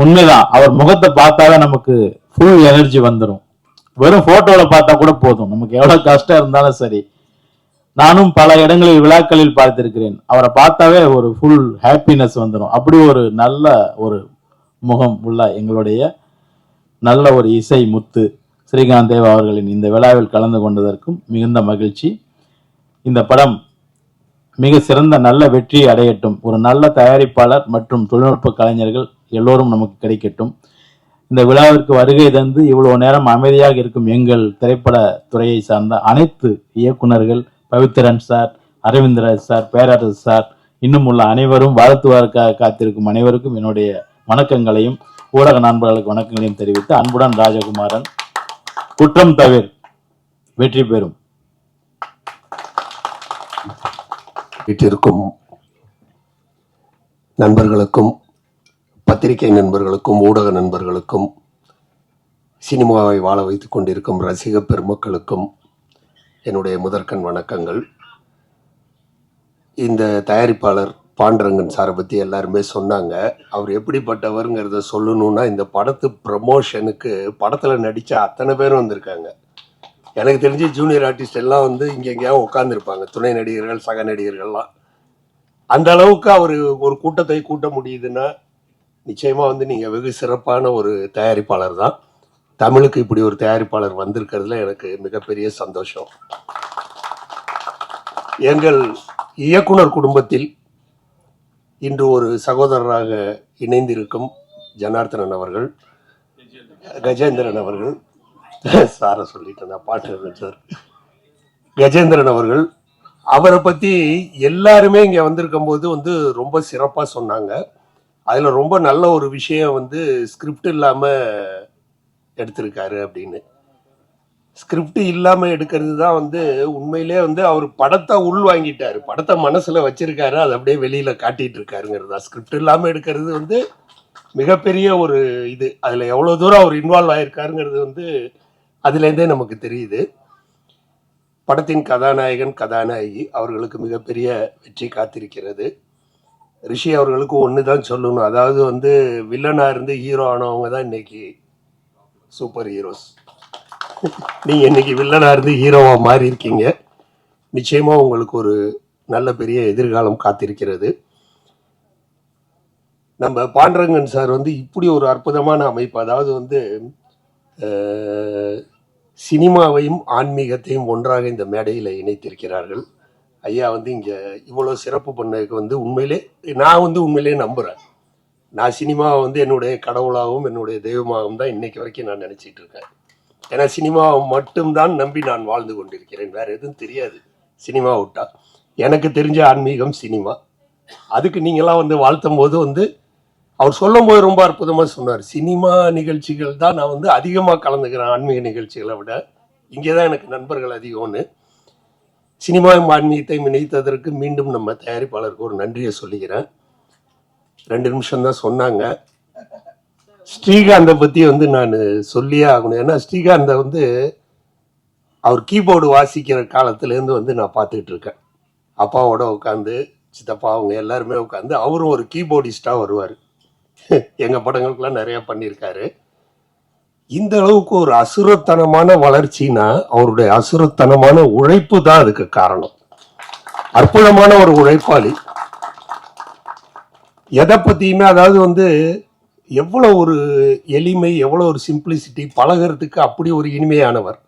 உண்மைதான், அவர் முகத்தை பார்த்தாவே நமக்கு ஃபுல் எனர்ஜி வந்துடும். வெறும் போட்டோல பார்த்தா கூட போதும், நமக்கு எவ்வளவு கஷ்டம் இருந்தாலும் சரி. நானும் பல இடங்களில் விழாக்களில் பார்த்திருக்கிறேன், அவரை பார்த்தாவே ஒரு ஃபுல் ஹாப்பினஸ் வந்துடும். அப்படி ஒரு நல்ல ஒரு முகம் உள்ள எங்களுடைய நல்ல ஒரு இசை முத்து ஸ்ரீகாந்த் தேவா அவர்களின் இந்த விழாவில் கலந்து கொண்டதற்கும் மிகுந்த மகிழ்ச்சி. இந்த படம் மிக சிறந்த நல்ல வெற்றி அடையட்டும். ஒரு நல்ல தயாரிப்பாளர் மற்றும் தொழில்நுட்ப கலைஞர்கள் எல்லோரும் நமக்கு கிடைக்கட்டும். இந்த விழாவிற்கு வருகை தந்து இவ்வளவு நேரம் அமைதியாக இருக்கும் எங்கள் திரைப்பட துறையை சார்ந்த அனைத்து இயக்குனர்கள், பவித்ரன் சார், அரவிந்தராஜ் சார், பேரரசு சார், இன்னும் உள்ள அனைவரும், வாழ்த்துவதற்காக காத்திருக்கும் அனைவருக்கும் என்னுடைய வணக்கங்களையும் ஊடக நண்பர்களுக்கு வணக்கங்களையும் தெரிவித்து அன்புடன் ராஜகுமாரன். குற்றம் தவிர் வெற்றி பெறும். வீட்டிற்கும் நண்பர்களுக்கும், பத்திரிகை நண்பர்களுக்கும், ஊடக நண்பர்களுக்கும், சினிமாவை வாழ வைத்துக் கொண்டிருக்கும் ரசிக பெருமக்களுக்கும் என்னுடைய முதற்கண் வணக்கங்கள். இந்த தயாரிப்பாளர் பாண்டரங்கன் சாரை பற்றி எல்லாருமே சொன்னாங்க. அவர் எப்படிப்பட்டவருங்கிறத சொல்லணும்னா, இந்த படத்து ப்ரமோஷனுக்கு படத்தில் நடித்த அத்தனை பேரும் வந்திருக்காங்க. எனக்கு தெரிஞ்சு ஜூனியர் ஆர்டிஸ்ட் எல்லாம் வந்து இங்கே எங்கேயாவது உட்காந்துருப்பாங்க, துணை நடிகர்கள், சக நடிகர்கள்லாம். அந்த அளவுக்கு அவர் ஒரு கூட்டத்தை கூட்ட முடியுதுன்னா நிச்சயமாக வந்து நீங்கள் வெகு சிறப்பான ஒரு தயாரிப்பாளர் தான். தமிழுக்கு இப்படி ஒரு தயாரிப்பாளர் வந்திருக்கிறதுல எனக்கு மிகப்பெரிய சந்தோஷம். எங்கள் இயக்குனர் குடும்பத்தில் இன்று ஒரு சகோதரராக இணைந்திருக்கும் ஜனார்த்தனன் அவர்கள், கஜேந்திரன் அவர்கள், சாரை சொல்லிட்டேன் நான், பாட்டு சார், கஜேந்திரன் அவர்கள், அவரை பற்றி எல்லாருமே இங்கே வந்திருக்கும் போது வந்து ரொம்ப சிறப்பாக சொன்னாங்க. அதில் ரொம்ப நல்ல ஒரு விஷயம் வந்து ஸ்கிரிப்ட் இல்லாமல் எடுத்திருக்காரு அப்படின்னு. ஸ்கிரிப்ட் இல்லாமல் எடுக்கிறது தான் வந்து உண்மையிலே வந்து அவர் படத்தை உள்வாங்கிட்டாரு, படத்தை மனசில் வச்சிருக்காரு, அதை அப்படியே வெளியில் காட்டிகிட்டு இருக்காருங்கிறது தான். ஸ்கிரிப்ட் இல்லாமல் எடுக்கிறது வந்து மிகப்பெரிய ஒரு இது. அதில் எவ்வளோ தூரம் அவர் இன்வால்வ் ஆகியிருக்காருங்கிறது வந்து அதுலேருந்தே நமக்கு தெரியுது. படத்தின் கதாநாயகன், கதாநாயகி அவர்களுக்கு மிகப்பெரிய வெற்றி காத்திருக்கிறது. ரிஷி அவர்களுக்கு ஒன்று தான் சொல்லணும், அதாவது வந்து வில்லனாக இருந்து ஹீரோ ஆனவங்க தான் இன்னைக்கு சூப்பர் ஹீரோஸ். நீங்கள் இன்னைக்கு வில்லனாக இருந்து ஹீரோவாக மாறி இருக்கீங்க. நிச்சயமாக உங்களுக்கு ஒரு நல்ல பெரிய எதிர்காலம் காத்திருக்கிறது. நம்ம பாண்டரங்கன் சார் வந்து இப்படி ஒரு அற்புதமான அமைப்பு, அதாவது வந்து சினிமாவையும் ஆன்மீகத்தையும் ஒன்றாக இந்த மேடையில் இணைத்திருக்கிறார்கள். ஐயா வந்து இங்கே இவ்வளோ சிறப்பு பண்ணதுக்கு வந்து நான் உண்மையிலே நம்புகிறேன். நான் சினிமாவை வந்து என்னுடைய கடவுளாகவும் என்னுடைய தெய்வமாகவும் தான் இன்னைக்கு வரைக்கும் நான் நினச்சிட்டு இருக்கேன். ஏன்னா சினிமாவை மட்டும்தான் நம்பி நான் வாழ்ந்து கொண்டிருக்கிறேன், வேறு எதுவும் தெரியாது. சினிமா விட்டா எனக்கு தெரிஞ்ச ஆன்மீகம் சினிமா. அதுக்கு நீங்களாம் வந்து வாழ்த்தும் போது வந்து அவர் சொல்லும் போது ரொம்ப அற்புதமாக சொன்னார். சினிமா நிகழ்ச்சிகள் தான் நான் வந்து அதிகமாக கலந்துக்கிறேன், ஆன்மீக நிகழ்ச்சிகளை விட. இங்கே தான் எனக்கு நண்பர்கள் அதிகம்னு. சினிமாவும் ஆன்மீகத்தையும் இணைத்ததற்கு மீண்டும் நம்ம தயாரிப்பாளருக்கு ஒரு நன்றியை சொல்லிக்கிறேன். 2 நிமிஷம் தான் சொன்னாங்க. ஸ்ரீகாந்தை பற்றி வந்து நான் சொல்லியே ஆகணும். ஏன்னா ஸ்ரீகாந்தை வந்து அவர் கீபோர்டு வாசிக்கிற காலத்துலேருந்து வந்து நான் பார்த்துட்டு இருக்கேன். அப்பாவோட உட்காந்து, சித்தப்பா அவங்க எல்லாருமே உட்காந்து, அவரும் ஒரு கீபோர்டிஸ்டாக வருவார். எங்கள் படங்களுக்கெல்லாம் நிறையா பண்ணியிருக்காரு. இந்த அளவுக்கு ஒரு அசுரத்தனமான வளர்ச்சினா அவருடைய அசுரத்தனமான உழைப்பு தான் அதுக்கு காரணம். அற்புதமான ஒரு உழைப்பாளி. எதை பற்றியுமே அதாவது வந்து எவ்வளோ ஒரு எளிமை, எவ்வளோ ஒரு சிம்பிளிசிட்டி, பழகிறதுக்கு அப்படி ஒரு இனிமையானவர்.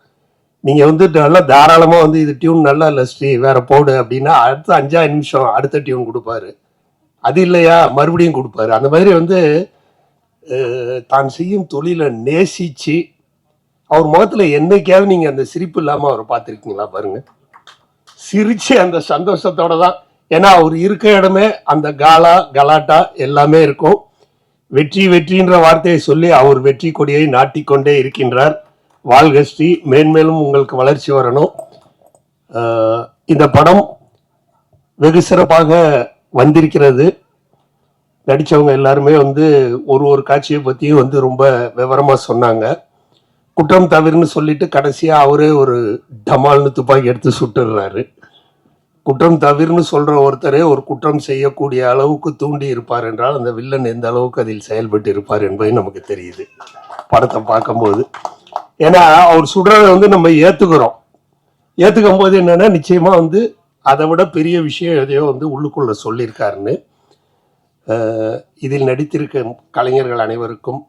நீங்கள் வந்து நல்லா தாராளமாக வந்து இது டியூன் நல்லா இல்லை ஸ்ரீ வேற போடு அப்படின்னா அடுத்த 5 நிமிஷம் அடுத்த டியூன் கொடுப்பாரு. அது இல்லையா மறுபடியும் கொடுப்பாரு. அந்த மாதிரி வந்து தான் செய்யும் தொழிலை நேசிச்சு, அவர் முகத்தில் என்னைக்காவது நீங்கள் அந்த சிரிப்பு இல்லாமல் அவரை பார்த்துருக்கீங்களா? பாருங்க, சிரிச்சு அந்த சந்தோஷத்தோட தான். ஏன்னா அவர் இருக்க இடமே அந்த கலாட்டா எல்லாமே இருக்கும். வெற்றி வெற்றின்ற வார்த்தையை சொல்லி அவர் வெற்றி கொடியை நாட்டிக்கொண்டே இருக்கின்றார். வாழ்க ஸ்ரீ, மேன்மேலும் உங்களுக்கு வளர்ச்சி வரணும். இந்த படம் வெகு சிறப்பாக வந்திருக்கிறது. நடித்தவங்க எல்லாருமே வந்து ஒரு காட்சியை பற்றியும் வந்து ரொம்ப விவரமாக சொன்னாங்க. குற்றம் தவிர்னு சொல்லிட்டு கடைசியாக அவரே ஒரு டமால்னு துப்பாக்கி எடுத்து சுட்டுடுறாரு. குற்றம் தவிர்னு சொல்கிற ஒருத்தரே ஒரு குற்றம் செய்யக்கூடிய அளவுக்கு தூண்டி இருப்பார் என்றால் அந்த வில்லன் எந்த அளவுக்கு அதில் செயல்பட்டு இருப்பார் என்பது நமக்கு தெரியுது படத்தை பார்க்கும்போது. ஏன்னா அவர் சுடுறதை வந்து நம்ம ஏற்றுக்கும் போது என்னென்னா நிச்சயமாக வந்து அதை விட பெரிய விஷயம் எதையோ வந்து உள்ளுக்குள்ளே சொல்லியிருக்காருன்னு. இதில் நடித்திருக்க கலைஞர்கள் அனைவருக்கும்